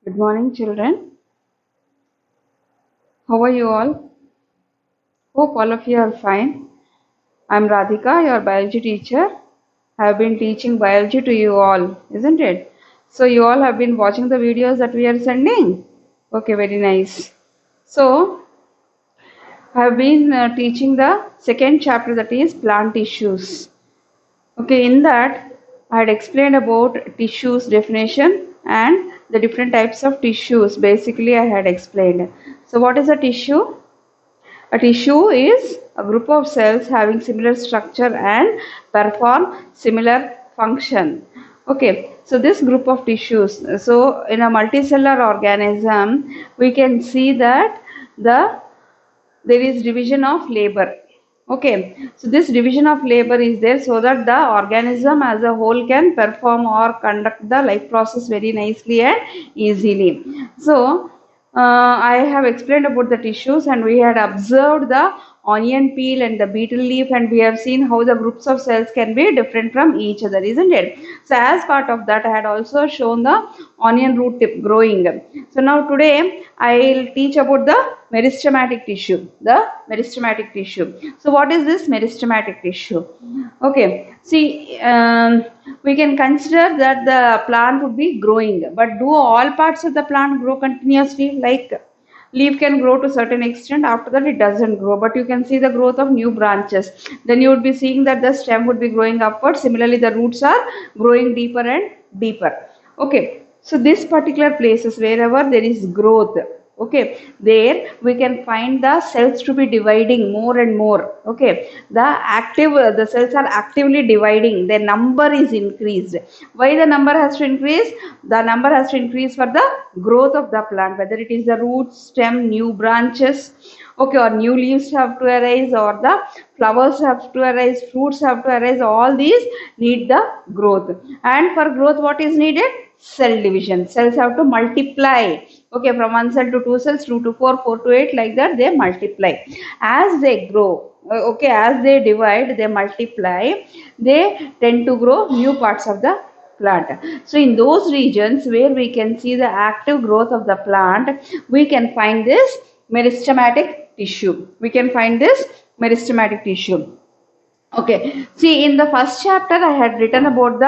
Good morning, children. How are you all? Hope all of you are fine. I'm Radhika, your biology teacher. I have been teaching biology to you all, isn't it? So, you all have been watching the videos that we are sending? Okay, very nice. So, I have been teaching the second chapter, that is plant tissues. Okay, in that I had explained about tissues definition and the different types of tissues. Basically, I had explained. So, what is a tissue? A tissue is a group of cells having similar structure and perform similar function. Okay, so this group of tissues, so in a multicellular organism, we can see that there is division of labor. Okay, so this division of labor is there so that the organism as a whole can perform or conduct the life process very nicely and easily. So I have explained about the tissues, and we had observed the onion peel and the beetle leaf, and we have seen how the groups of cells can be different from each other, isn't it? So as part of that, I had also shown the onion root tip growing. So now today I'll teach about the meristematic tissue. The meristematic tissue. So what is this meristematic tissue? Okay, see, we can consider that the plant would be growing, but do all parts of the plant grow continuously? Like leaf can grow to a certain extent, after that it doesn't grow, but you can see the growth of new branches. Then you would be seeing that the stem would be growing upward. Similarly, the roots are growing deeper and deeper. Okay, so this particular places wherever there is growth, okay, there we can find the cells to be dividing more and more. Okay, the cells are actively dividing, their number is increased. Why the number has to increase? The number has to increase for the growth of the plant, whether it is the roots, stem, new branches, okay, or new leaves have to arise, or the flowers have to arise, fruits have to arise. All these need the growth. And for growth, what is needed? Cell division. Cells have to multiply. Okay, from one cell to two cells, two to four, four to eight, like that they multiply. As they grow, okay, as they divide, they multiply, they tend to grow new parts of the plant. So in those regions where we can see the active growth of the plant, we can find this meristematic tissue. We can find this meristematic tissue. Okay, see, in the first chapter, I had written about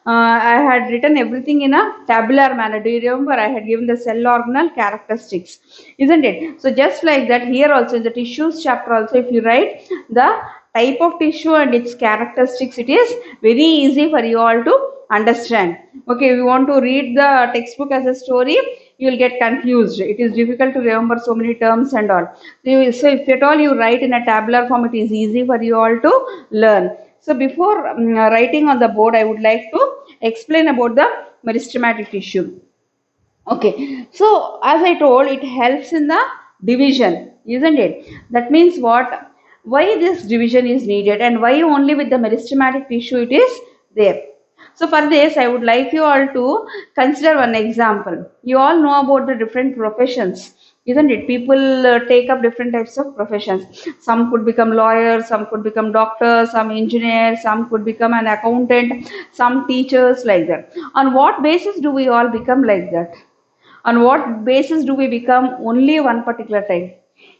I had written everything in a tabular manner. Do you remember? I had given the cell organelle characteristics, isn't it? So, just like that, here also in the tissues chapter, also, if you write the type of tissue and its characteristics, it is very easy for you all to understand. Okay, if you want to read the textbook as a story, you will get confused. It is difficult to remember so many terms and all. So if at all you write in a tabular form, it is easy for you all to learn. So before writing on the board, I would like to explain about the meristematic tissue. Okay, so as I told, it helps in the division, isn't it? That means what? Why this division is needed, and why only with the meristematic tissue it is there. So for this, I would like you all to consider one example. You all know about the different professions, isn't it? People take up different types of professions. Some could become lawyers, some could become doctors, some engineers, some could become an accountant, some teachers, like that. On what basis do we all become like that? On what basis do we become only one particular type?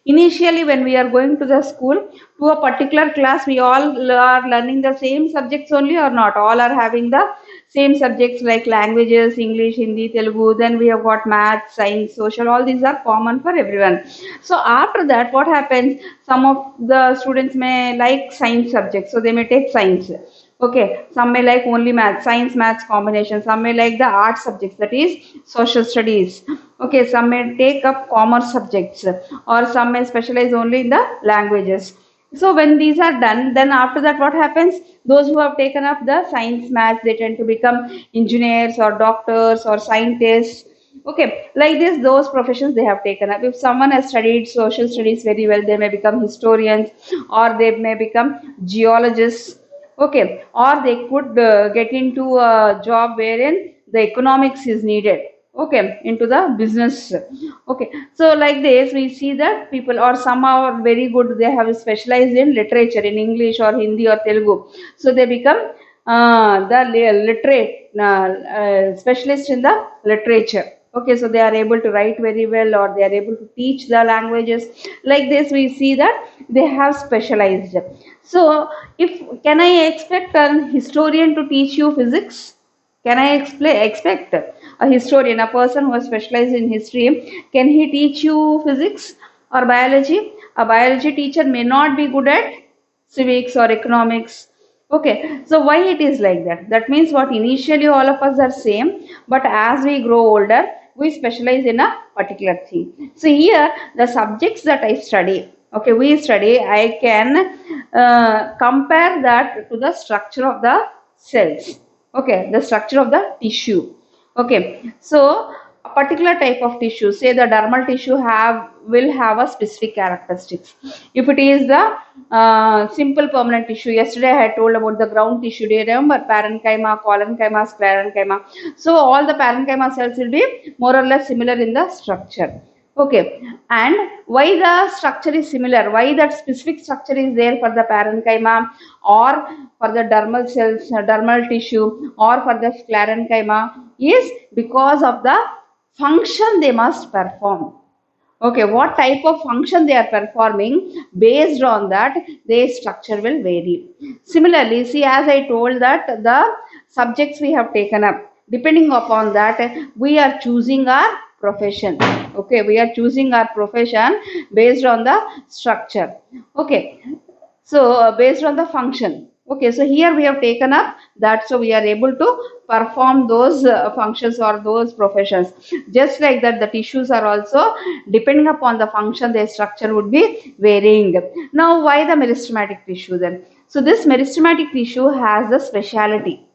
Initially, when we are going to the school, to a particular class, we all are learning the same subjects only, or not? All are having the same subjects like languages, English, Hindi, Telugu. Then we have got math, science, social. All these are common for everyone. So after that, what happens? Some of the students may like science subjects, so they may take science. Okay, some may like only math, science, maths combination. Some may like the art subjects, that is social studies. Okay, some may take up commerce subjects, or some may specialize only in the languages. So when these are done, then after that what happens? Those who have taken up the science, maths, they tend to become engineers or doctors or scientists. Okay, like this, those professions they have taken up. If someone has studied social studies very well, they may become historians, or they may become geologists. Okay, or they could get into a job wherein the economics is needed. Okay, into the business. Okay, so like this, we see that people, or some are very good, they have specialized in literature, in English or Hindi or Telugu. So they become the literate specialist in the literature. Okay, so they are able to write very well, or they are able to teach the languages. Like this, we see that they have specialized. So, if can I expect a historian to teach you physics? Can I expect a historian, a person who has specialized in history, can he teach you physics or biology? A biology teacher may not be good at civics or economics. Okay, so why it is like that? That means what, initially all of us are same, but as we grow older, we specialize in a particular thing. So here, the subjects that I study, okay, we study, I can compare that to the structure of the cells. Okay, the structure of the tissue. Okay, so a particular type of tissue, say the dermal tissue will have a specific characteristics. If it is the simple permanent tissue, yesterday I had told about the ground tissue. Do you remember parenchyma, collenchyma, sclerenchyma? So all the parenchyma cells will be more or less similar in the structure. Okay, and why the structure is similar? Why that specific structure is there for the parenchyma or for the dermal cells, dermal tissue, or for the sclerenchyma is because of the function they must perform. Okay, what type of function they are performing, based on that, their structure will vary. Similarly, see, as I told that the subjects we have taken up, depending upon that, we are choosing our profession. Okay, we are choosing our profession based on the structure. Okay, so based on the function. Okay, so here we have taken up that, so we are able to perform those functions or those professions. Just like that, the tissues are also depending upon the function, their structure would be varying. Now, why the meristematic tissue then? So this meristematic tissue has the speciality.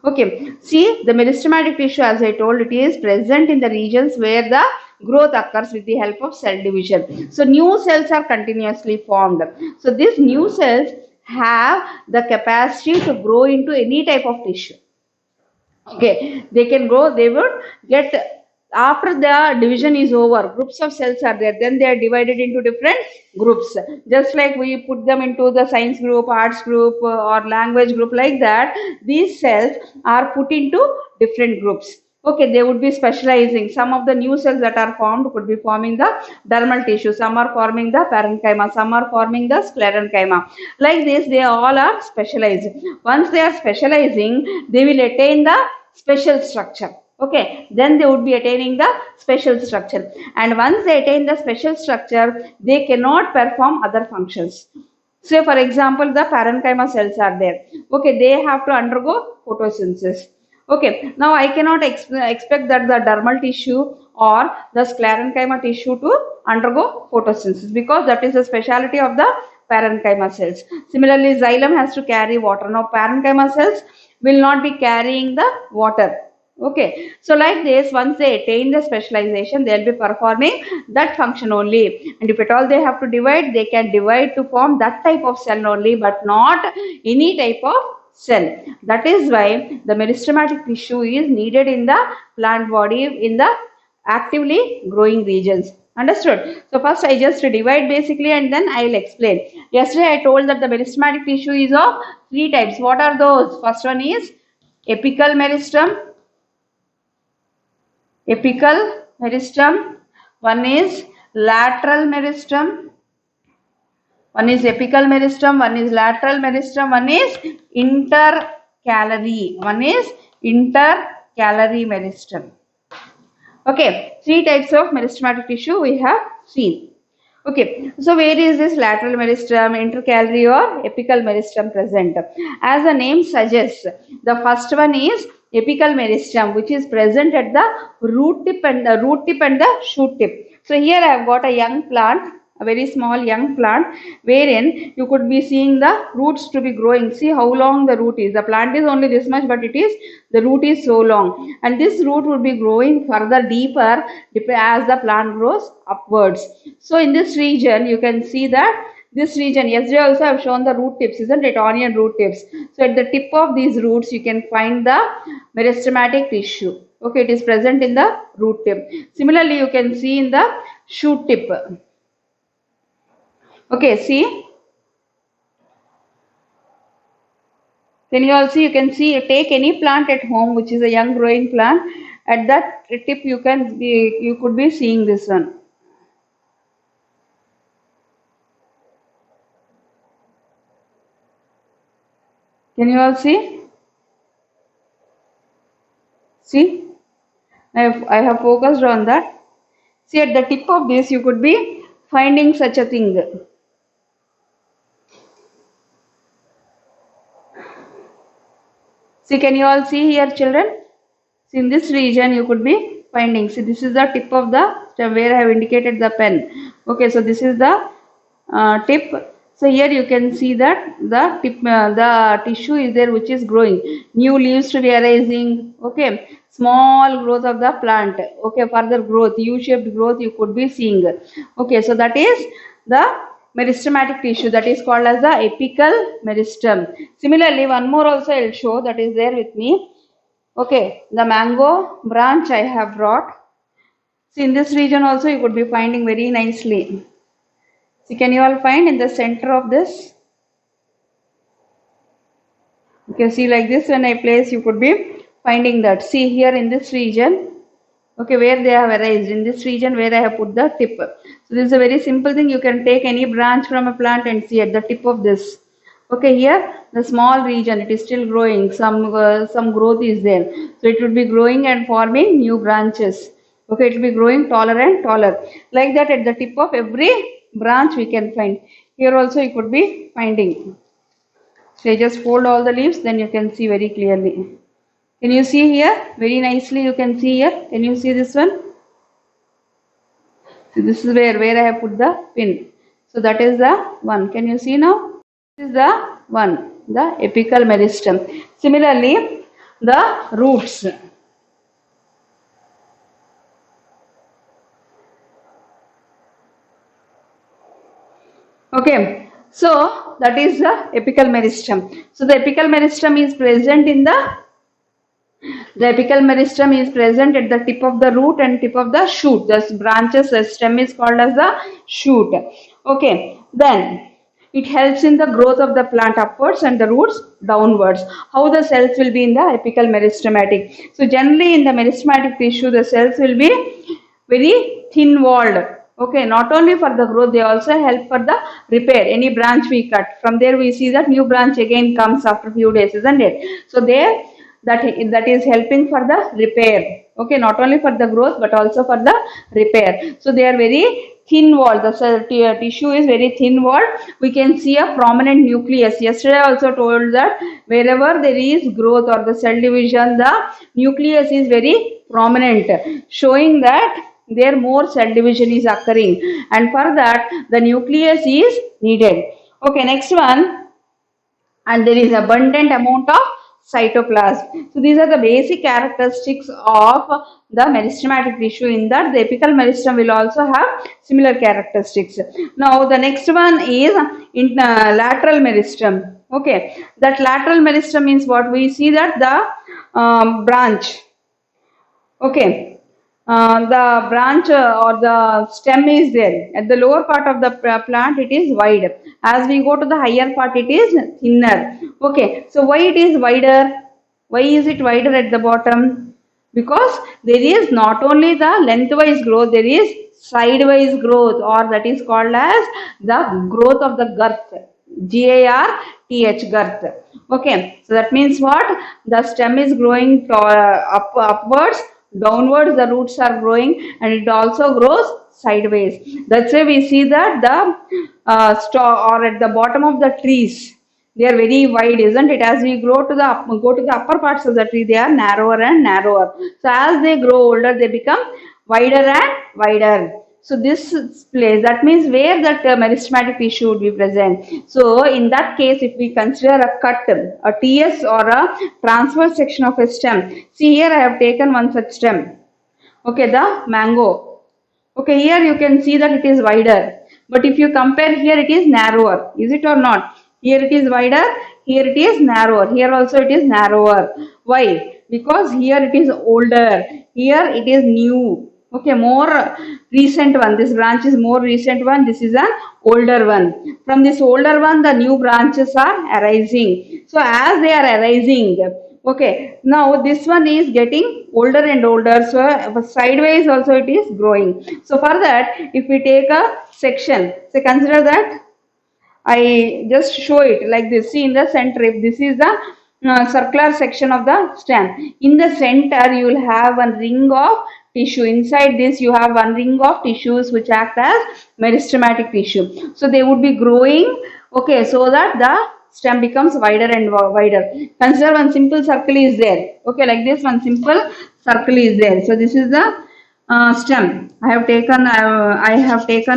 Okay, see, the meristematic tissue, as I told, it is present in the regions where the growth occurs with the help of cell division. So new cells are continuously formed. So these new cells have the capacity to grow into any type of tissue. Okay, they can grow, they would get, after the division is over, groups of cells are there, then they are divided into different groups. Just like we put them into the science group, arts group, or language group, like that, these cells are put into different groups. Okay, they would be specializing. Some of the new cells that are formed could be forming the dermal tissue, some are forming the parenchyma, some are forming the sclerenchyma. Like this, they all are specialized. Once they are specializing, they will attain the special structure. Okay, then they would be attaining the special structure, and once they attain the special structure, they cannot perform other functions. Say for example, the parenchyma cells are there. Okay, they have to undergo photosynthesis. Okay, now I cannot expect that the dermal tissue or the sclerenchyma tissue to undergo photosynthesis, because that is the speciality of the parenchyma cells. Similarly, xylem has to carry water. Now, parenchyma cells will not be carrying the water. Okay, so like this, once they attain the specialization, they will be performing that function only. And if at all they have to divide, they can divide to form that type of cell only, but not any type of cell. That is why the meristematic tissue is needed in the plant body in the actively growing regions. Understood? So first I just divide basically, and then I will explain. Yesterday I told that the meristematic tissue is of three types. What are those? First one is apical meristem. Apical meristem. One is lateral meristem. One is apical meristem, one is lateral meristem, one is intercalary. One is intercalary meristem. Okay, three types of meristematic tissue we have seen. Okay, so where is this lateral meristem, intercalary or apical meristem present? As the name suggests, the first one is apical meristem, which is present at the root tip and the shoot tip. So here I have got a young plant, a very small young plant, wherein you could be seeing the roots to be growing. See how long the root is. The plant is only this much, but the root is so long, and this root would be growing further deeper as the plant grows upwards. So in this region, you can see that this region, yesterday also I have shown the root tips, isn't it? Onion root tips. So at the tip of these roots, you can find the meristematic tissue. Okay, it is present in the root tip. Similarly, you can see in the shoot tip. Okay, see. Then you can see, take any plant at home which is a young growing plant, at that tip you could be seeing this one. Can you all see? See, I have focused on that. See, at the tip of this you could be finding such a thing. See, can you all see here, children? See, in this region you could be finding. See, this is the tip of the stem where I have indicated the pen. Okay, so this is the tip. So here you can see that the tip, the tissue is there which is growing. New leaves to be arising. Okay, small growth of the plant. Okay, further growth, U-shaped growth you could be seeing. Okay, so that is the meristematic tissue, that is called as the apical meristem. Similarly, one more also I will show, that is there with me. Okay, the mango branch I have brought. See, in this region also you could be finding very nicely. See, can you all find in the center of this? Okay, see, like this when I place you could be finding that. See here in this region. Okay, where they have arisen, in this region where I have put the tip. So this is a very simple thing. You can take any branch from a plant and see at the tip of this. Okay, here the small region, it is still growing. Some growth is there. So it will be growing and forming new branches. Okay, it will be growing taller and taller. Like that at the tip of every branch we can find. Here also you could be finding. So just fold all the leaves, then you can see very clearly. Can you see here? Very nicely you can see here. Can you see this one? So this is where I have put the pin. So that is the one. Can you see now? This is the one, the apical meristem. Similarly, the roots. Okay, so that is the apical meristem. So the apical meristem is present in the apical meristem is present at the tip of the root and tip of the shoot. The branches, the stem is called as the shoot. Okay, then it helps in the growth of the plant upwards and the roots downwards. How the cells will be in the apical meristematic? So generally in the meristematic tissue, the cells will be very thin walled. Okay, not only for the growth, they also help for the repair. Any branch we cut, from there we see that new branch again comes after few days, isn't it? So there, that is helping for the repair. Okay, not only for the growth but also for the repair. So they are very thin walled. The cell tissue is very thin walled. We can see a prominent nucleus. Yesterday I also told that wherever there is growth or the cell division, the nucleus is very prominent, showing that there more cell division is occurring, and for that the nucleus is needed. Okay, next one, and there is abundant amount of cytoplasm. So these are the basic characteristics of the meristematic tissue. In that, the apical meristem will also have similar characteristics. Now the next one is in lateral meristem. Okay, that lateral meristem means what? We see that the branch. Okay, the branch or the stem is there. At the lower part of the plant, it is wide. As we go to the higher part, it is thinner. Okay, so why it is wider? Why is it wider at the bottom? Because there is not only the lengthwise growth, there is sidewise growth, or that is called as the growth of the girth. GARTH, girth. Okay, so that means what? The stem is growing upwards, downwards the roots are growing, and it also grows sideways. That's why we see that the or at the bottom of the trees, they are very wide, isn't it? As we go to the upper parts of the tree, they are narrower and narrower. So as they grow older, they become wider and wider. So this place, that means where that meristematic tissue would be present. So in that case, if we consider a cut, a TS or a transverse section of a stem. See here I have taken one such stem. Okay, the mango. Okay, here you can see that it is wider. But if you compare here, it is narrower. Is it or not? Here it is wider, here it is narrower. Here also it is narrower. Why? Because here it is older. Here it is new. Okay, more recent one. This branch is more recent one. This is an older one. From this older one, the new branches are arising. So as they are arising, Okay, now this one is getting older and older, so sideways also it is growing. So for that, if we take a section, so consider that I just show it like this. See in the center, if this is the circular section of the stem, in the center you will have one ring of tissue. Inside this you have one ring of tissues which act as meristematic tissue. So they would be growing, okay, so that the stem becomes wider and wider. Consider one simple circle is there. Okay, like this one simple circle is there. So this is the stem. I have taken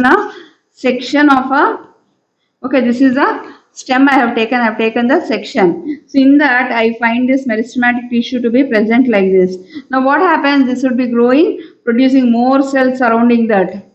a section of a. Okay, this is a stem I have taken the section. So in that I find this meristematic tissue to be present like this. Now what happens? This would be growing, producing more cells surrounding that.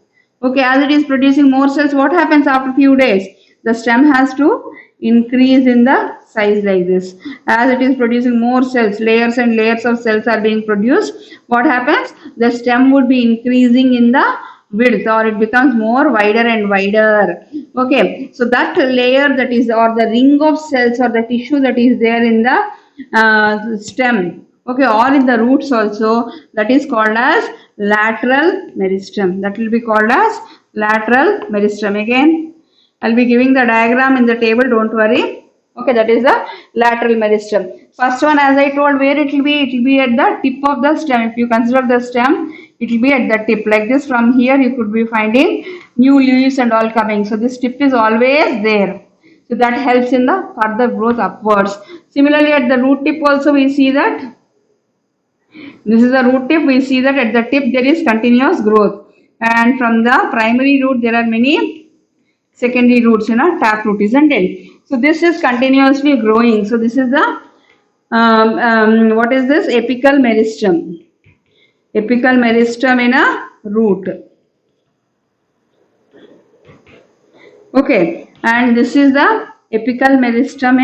Okay, as it is producing more cells, what happens after few days? The stem has to increase in the size like this. As it is producing more cells, layers and layers of cells are being produced. What happens? The stem would be increasing in the width, or it becomes more wider and wider. Okay, so that layer that is, or the ring of cells or the tissue that is there in the stem, okay, or in the roots also, that is called as lateral meristem. That will be called as lateral meristem. Again, I'll be giving the diagram in the table, don't worry. Okay, that is the lateral meristem. First one, as I told, where it will be? It will be at the tip of the stem. If you consider the stem, it will be at the tip like this. From here you could be finding new leaves and all coming. So this tip is always there. So that helps in the further growth upwards. Similarly, at the root tip also we see that this is the root tip. We see that at the tip there is continuous growth, and from the primary root there are many secondary roots, tap root, isn't it? So this is continuously growing. So this is the what is this? Apical meristem. Apical meristem in a root. Okay, and this is the apical meristem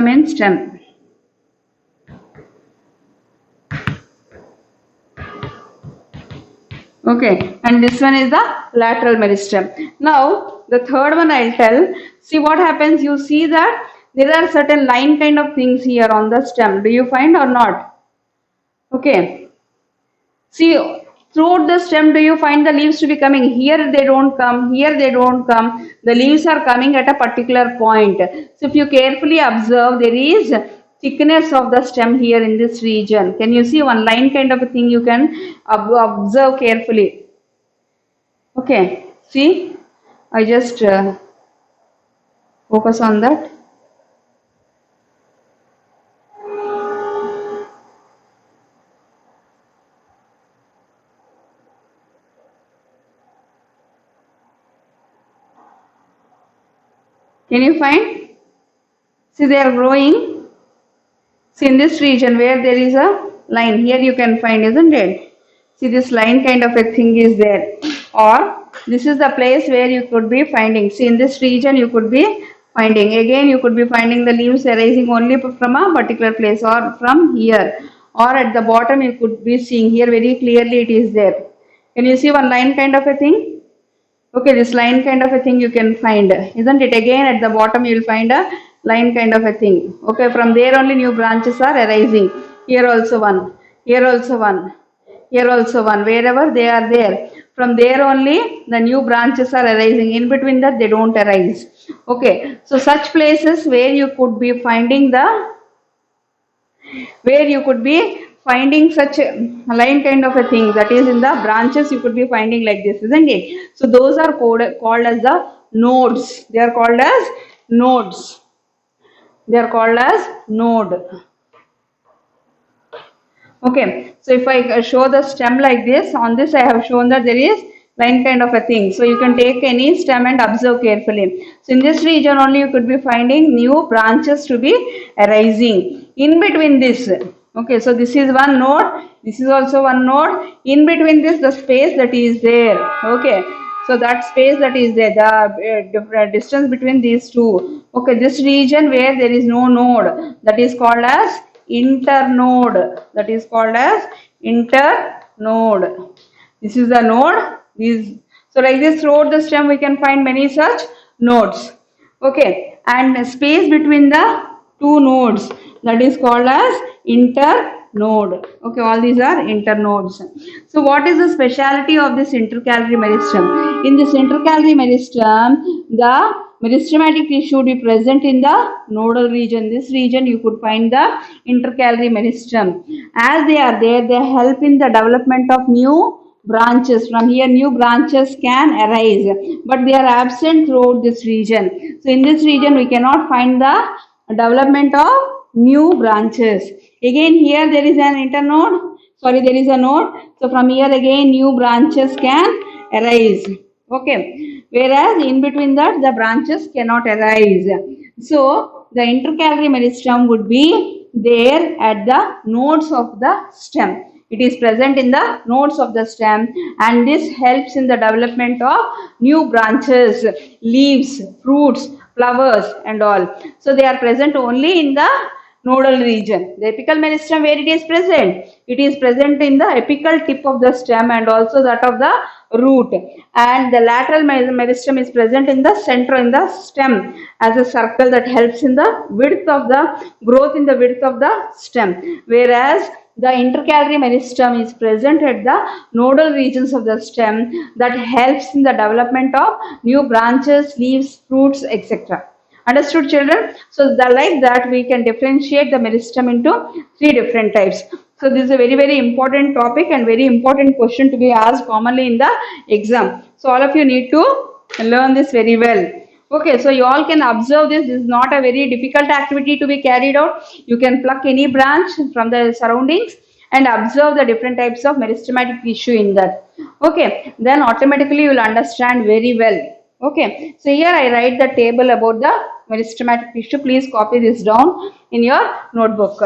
in stem. Okay, and this one is the lateral meristem. Now, the third one I'll tell. See what happens. You see that there are certain line kind of things here on the stem. Do you find or not? Okay. See, throughout the stem, do you find the leaves to be coming? Here they don't come, here they don't come. The leaves are coming at a particular point. So if you carefully observe, there is thickness of the stem here in this region. Can you see one line kind of a thing? You can observe carefully. Okay, see, I just focus on that. Can you find? See, they are growing. See, in this region where there is a line, here you can find, isn't it? See, this line kind of a thing is there. Or this is the place where you could be finding. See, in this region you could be finding. Again, you could be finding the leaves arising only from a particular place, or from here. Or at the bottom you could be seeing here very clearly it is there. Can you see one line kind of a thing? Okay, this line kind of a thing you can find, isn't it? Again, at the bottom you will find a line kind of a thing. Okay, from there only new branches are arising. Here also one, here also one, here also one. Wherever they are there, from there only the new branches are arising. In between that they don't arise. Okay, so such places where you could be finding finding such a line kind of a thing, that is in the branches you could be finding like this, isn't it? So those are called as the nodes. They are called as nodes. They are called as node. Okay, so if I show the stem like this, on this I have shown that there is line kind of a thing. So you can take any stem and observe carefully. So in this region only you could be finding new branches to be arising. In between this, okay, so this is one node, this is also one node. In between this, the space that is there, okay, so that space that is there, the distance between these two, okay, this region where there is no node, that is called as internode. That is called as internode. This is the node. So like this throughout the stem we can find many such nodes. Okay, and space between the two nodes, that is called as internode. Okay, all these are internodes. So what is the speciality of this intercalary meristem? In this intercalary meristem, the meristematic tissue would be present in the nodal region. This region you could find the intercalary meristem. As they are there, they help in the development of new branches. From here new branches can arise, but they are absent throughout this region. So in this region we cannot find the development of new branches. Again here there is an internode, sorry, there is a node. So from here again new branches can arise. Okay, whereas in between that the branches cannot arise. So the intercalary meristem would be there at the nodes of the stem. It is present in the nodes of the stem, and this helps in the development of new branches, leaves, fruits, flowers and all. So they are present only in the nodal region. The apical meristem, where it is present? It is present in the apical tip of the stem and also that of the root. And the lateral meristem is present in the center, in the stem, as a circle that helps in the width of the growth, in the width of the stem. Whereas the intercalary meristem is present at the nodal regions of the stem, that helps in the development of new branches, leaves, fruits, etc. Understood, children? So like that we can differentiate the meristem into three different types. So this is a very, very important topic and very important question to be asked commonly in the exam. So all of you need to learn this very well. Okay, so you all can observe this. This is not a very difficult activity to be carried out. You can pluck any branch from the surroundings and observe the different types of meristematic tissue in that. Okay, then automatically you will understand very well. Okay, so here I write the table about the meristematic tissue. Please copy this down in your notebook.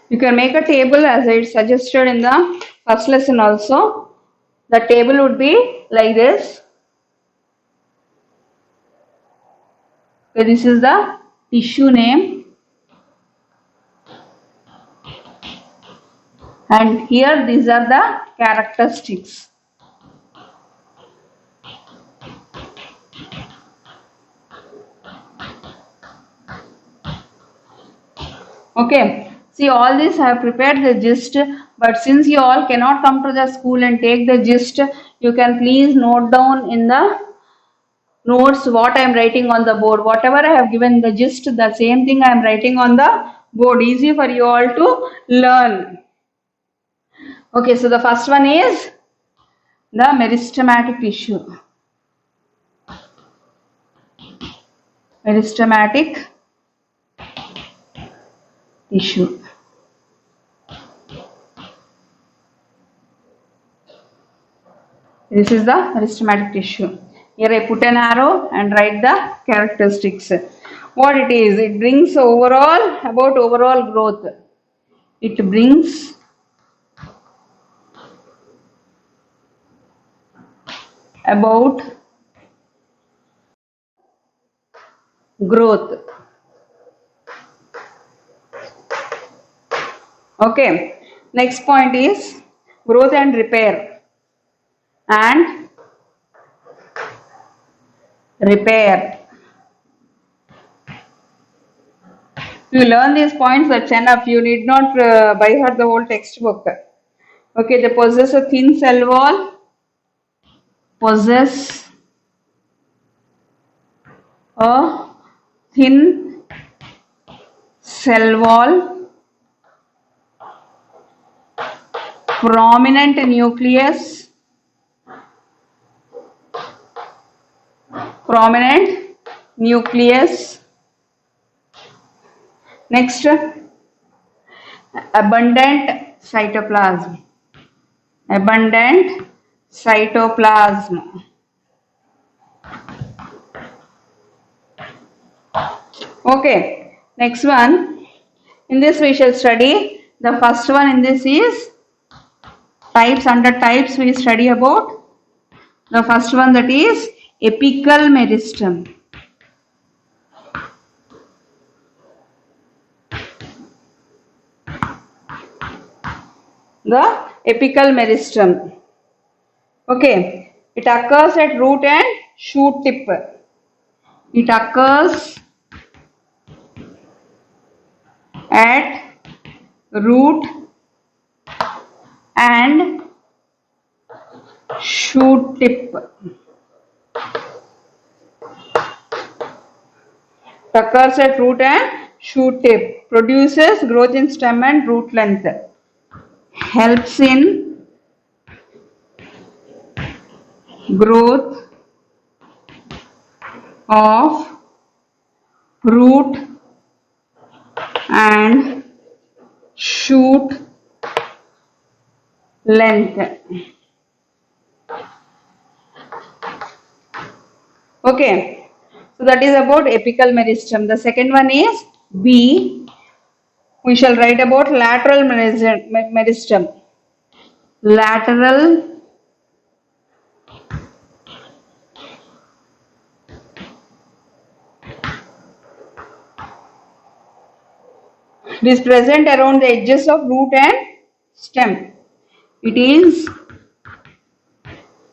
You can make a table as I suggested in the first lesson also. The table would be like this. So this is the tissue name. And here these are the characteristics. Okay. See, all this I have prepared the gist, but since you all cannot come to the school and take the gist, you can please note down in the notes what I am writing on the board. Whatever I have given the gist, the same thing I am writing on the board. Easy for you all to learn. Okay, so the first one is the meristematic tissue. Meristematic tissue. This is the meristematic tissue. Here I put an arrow and write the characteristics. What it is? It brings overall growth. It brings about growth. Okay. Next point is growth and repair. And repair. If you learn these points, that's enough. You need not by heart the whole textbook. Okay, they possess a thin cell wall. Possess a thin cell wall. Prominent nucleus. Prominent nucleus. Next, abundant cytoplasm. Abundant cytoplasm. Okay, next one. In this we shall study The first one in this is types. Under types we study about the first one, that is apical meristem. The apical meristem. Okay, it occurs at root and shoot tip. It occurs at root and shoot tip. It occurs at root and shoot tip. Produces growth in stem and root length. Helps in growth of root and shoot length. Okay, so that is about apical meristem. The second one is B. We shall write about lateral meristem. Lateral it is present around the edges of root and stem. It is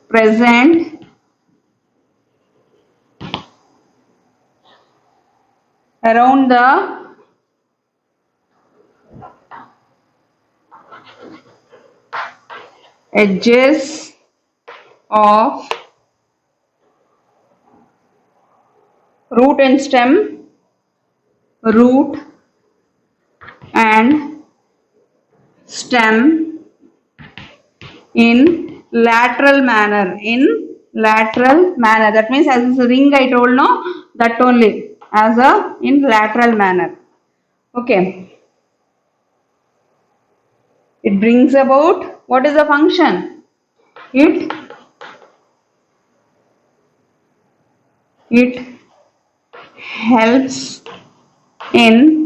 present around the edges of root and stem, root and stem in lateral manner. In lateral manner. That means as a ring I told, no, that only as a in lateral manner. Okay. It brings about, what is the function? It helps in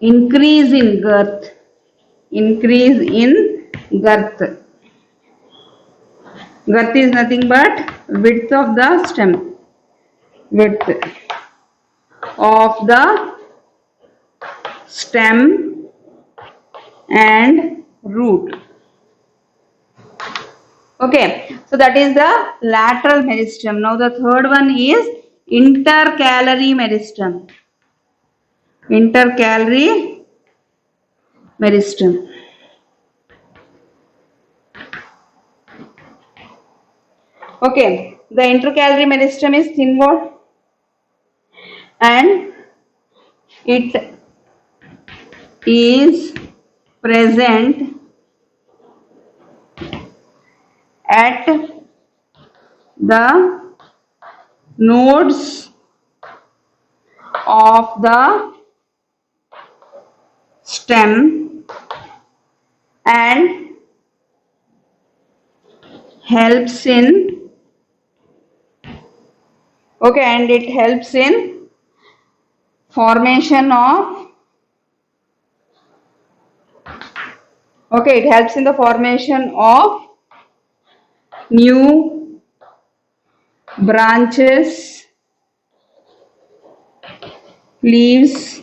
increase in girth. Increase in girth. Girth is nothing but width of the stem. Width of the stem and root. Okay, so that is the lateral meristem. Now the third one is intercalary meristem. Intercalary meristem. Okay, the intercalary meristem is thin wall and it is present at the nodes of the stem and helps in, okay, and it helps in formation of, okay, it helps in the formation of new branches, leaves,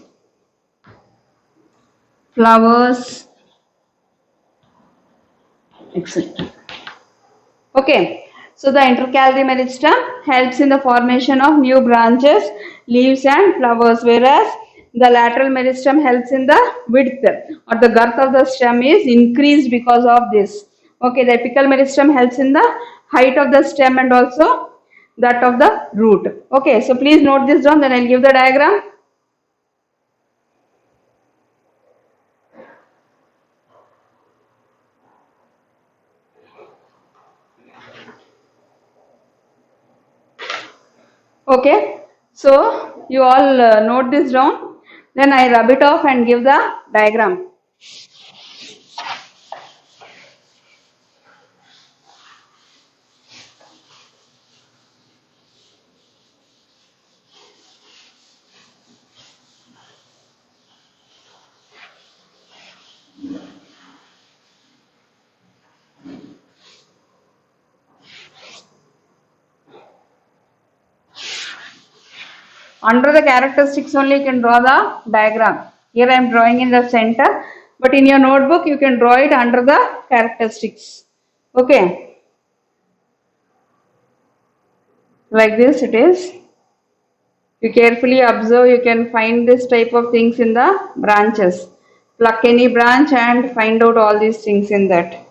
flowers, etc. Okay, so the intercalary meristem helps in the formation of new branches, leaves and flowers, whereas the lateral meristem helps in the width or the girth of the stem is increased because of this. Okay, the apical meristem helps in the height of the stem and also that of the root. Okay, so please note this down, then I'll give the diagram. Okay, so you all note this down, then I rub it off and give the diagram. Under the characteristics only you can draw the diagram. Here I am drawing in the center, but in your notebook you can draw it under the characteristics. Okay, like this it is. You carefully observe, you can find this type of things in the branches. Pluck any branch and find out all these things in that.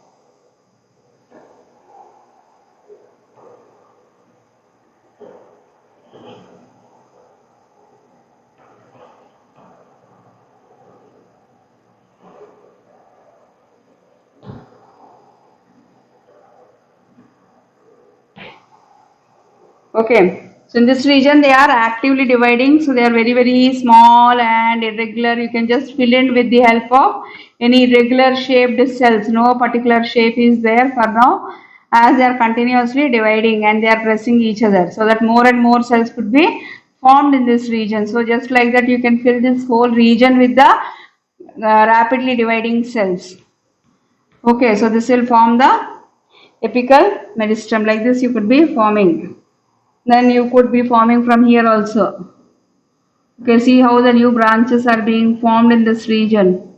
Okay, so in this region they are actively dividing, so they are very small and irregular. You can just fill in with the help of any irregular shaped cells. No particular shape is there for now, as they are continuously dividing and they are pressing each other, so that more and more cells could be formed in this region. So just like that you can fill this whole region with the rapidly dividing cells. Okay, so this will form the apical meristem. Like this you could be forming. Then you could be forming from here also. You can see how the new branches are being formed in this region.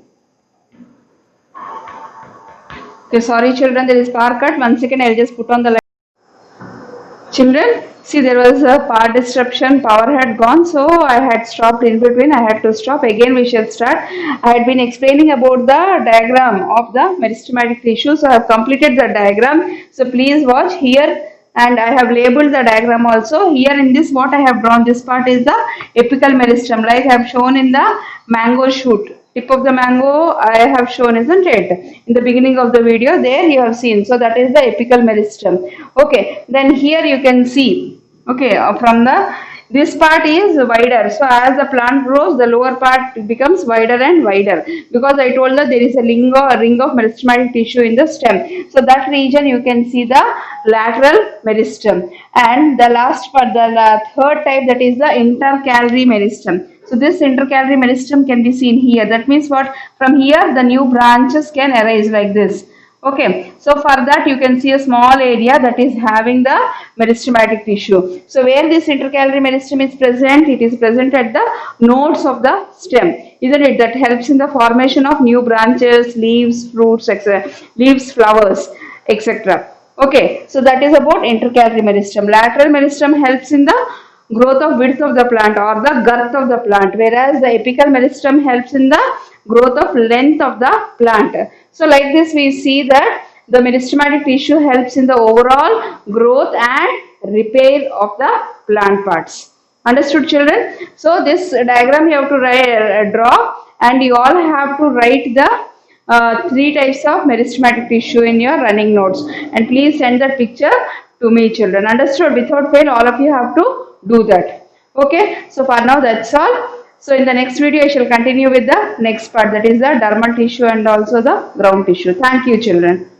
Okay, sorry children, there is power cut. 1 second, I'll just put on the light. Children, see there was a power disruption, power had gone, so I had stopped in between. I had to stop. Again we shall start. I had been explaining about the diagram of the meristematic tissue, so I have completed the diagram. So please watch here, and I have labeled the diagram also. Here in this what I have drawn, this part is the apical meristem, like I have shown in the mango shoot. Tip of the mango I have shown, isn't it? In the beginning of the video, there you have seen. So that is the apical meristem. Okay, then here you can see, okay, from the this part is wider. So as the plant grows, the lower part becomes wider and wider, because I told that there is a ring of meristematic tissue in the stem. So that region you can see the lateral meristem. And the last part, the third type, that is the intercalary meristem. So this intercalary meristem can be seen here. That means what? From here the new branches can arise like this. Okay, so for that you can see a small area that is having the meristematic tissue. So where this intercalary meristem is present, it is present at the nodes of the stem, isn't it? That helps in the formation of new branches, leaves, fruits, etc. Leaves, flowers, etc. Okay, so that is about intercalary meristem. Lateral meristem helps in the growth of width of the plant or the girth of the plant, whereas the apical meristem helps in the growth of length of the plant. So like this we see that the meristematic tissue helps in the overall growth and repair of the plant parts. Understood children? So this diagram you have to draw, and you all have to write the 3 types of meristematic tissue in your running notes, and please send that picture to me children. Understood? Without fail all of you have to do that. Okay, so for now that's all. So in the next video I shall continue with the next part, that is the dermal tissue and also the ground tissue. Thank you children.